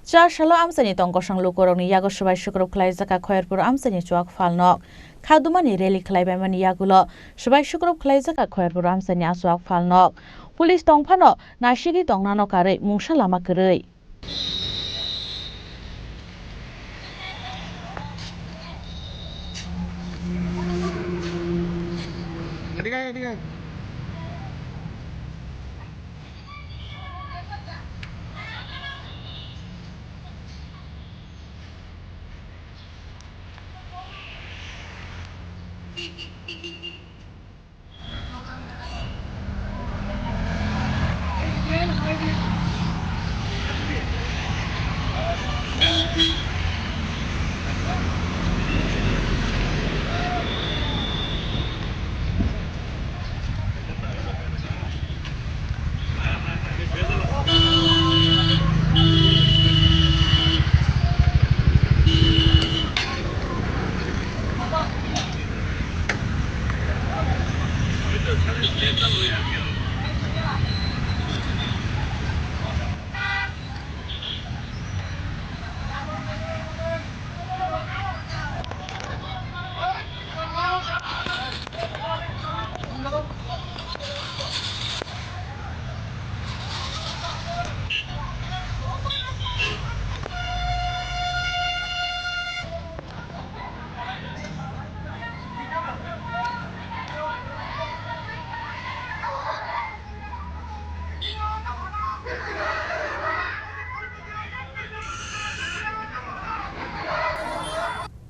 Chasalo Amchaini Tong Kosong Lukurokni YagoSwbai ChuwakPhalnok Khoyerpur Amchaini ChuwakPhalnok Khadumani rally khlaibamani yagulo Swbai ChuwakPhalnok Khoyerpur Amchaini ChuwakPhalnok Police Tong phano nasigi tongnano kare mungsa lama koroi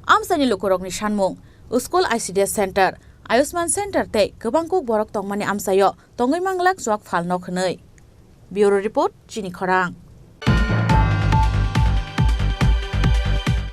Amchaini Lukurokni Sanmung School ICDS Center Ayushman Center te gobangkuk borok tongmani amsayo tongoi manglak ChuwakPhalnok hnoi Bureau Report Chini Khorang